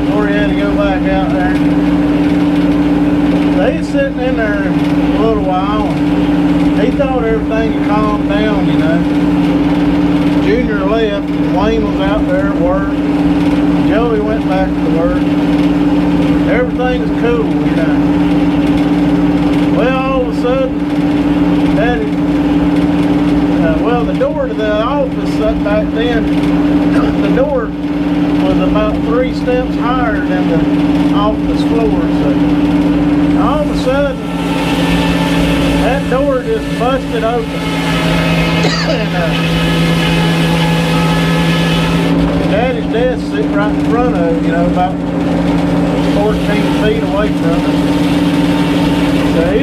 before he had to go back out there. So he's sitting in there a little while. He thought everything had calmed down, you know. Junior left, and Wayne was out there at work. Joey went back to work. Everything was cool, you know. Well, all of a sudden, Daddy, well, the door to the office up back then, the door was about 3 steps higher than the office floor. So all of a sudden, that door just busted open. And Daddy's desk sitting right in front of it, you know, about 14 feet away from it. So he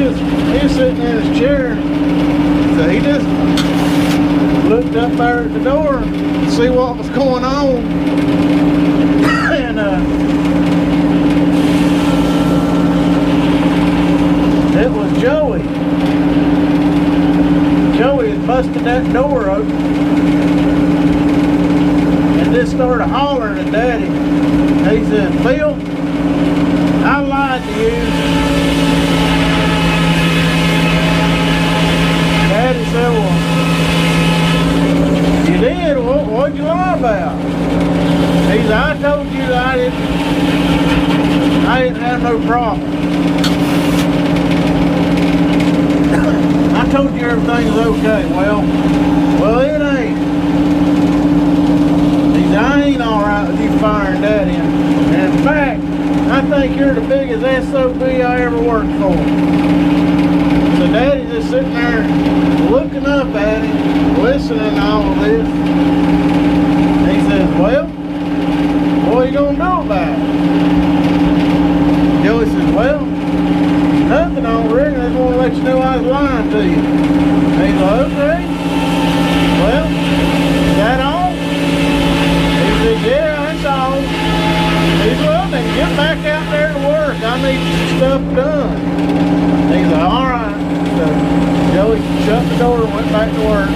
was sitting in his chair. So he just looked up there at the door to see what was going on. And it was Joey. Joey had busted that door open and just started hollering at Daddy. He said, "Phil, I lied to you." Daddy said, "Well, you did? What'd you lie about?" He said, "I told you that I didn't have no problem. I told you everything's okay." Well, it ain't. He said, "I ain't alright with you firing Daddy. And in fact, I think you're the biggest SOB I ever worked for." So Daddy's just sitting there looking up at him, listening to all of this. He says, "Well, what are you going to do about it?" Joey says, "Well, nothing on Rick. I just want to let you know I was lying to you." He's like, "Okay. Well, is that all?" He said, "Yeah, that's all." He said, "Well, then get back out there to work. I need some stuff done." He's like, "All right." So Joey shut the door and went back to work.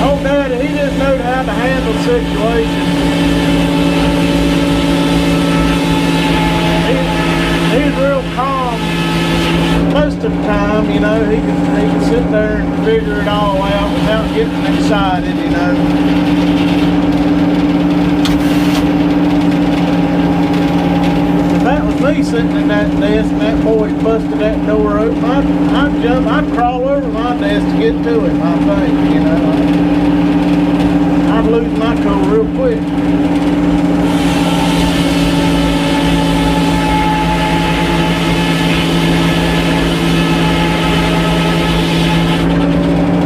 Oh, Daddy, he just knew how to handle situations. He's real calm most of the time, you know. He can sit there and figure it all out without getting excited, you know. If that was me sitting at that desk and that boy busted that door open, I'd crawl over my desk to get to him, I think, you know. I'd lose my cool real quick.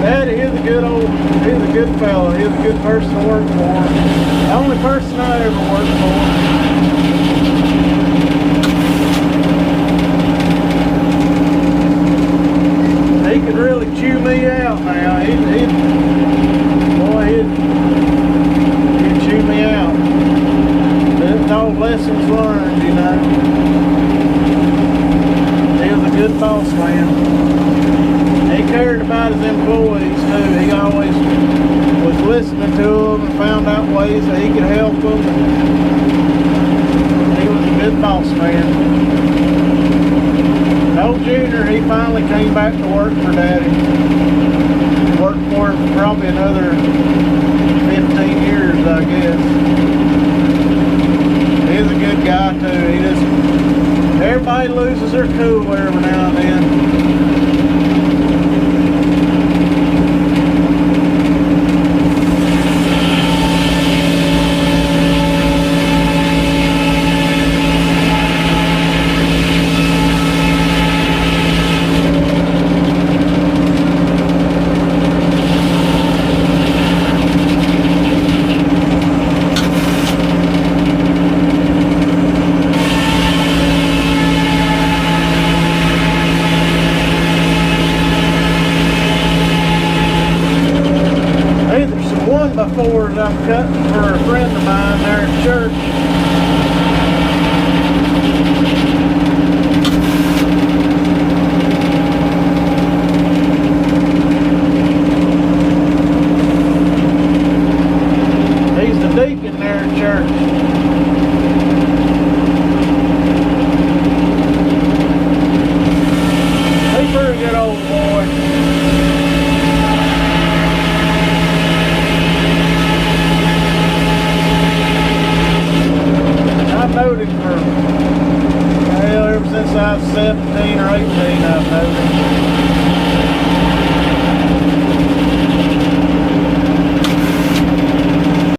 Daddy, he's a good fella. He's a good person to work for. The only person I ever worked for. He could really chew me out now. He'd chew me out. It's all lessons learned, you know. He was a good boss man. He cared about his employees too. He always was listening to them and found out ways that he could help them. He was a good boss man. Old Junior, he finally came back to work for Daddy. Worked for him for probably another 15 years, I guess. He's a good guy too. Everybody loses their cool every now and then. Before I'm cutting for a friend of mine there at church. 17 or 18, I've noticed.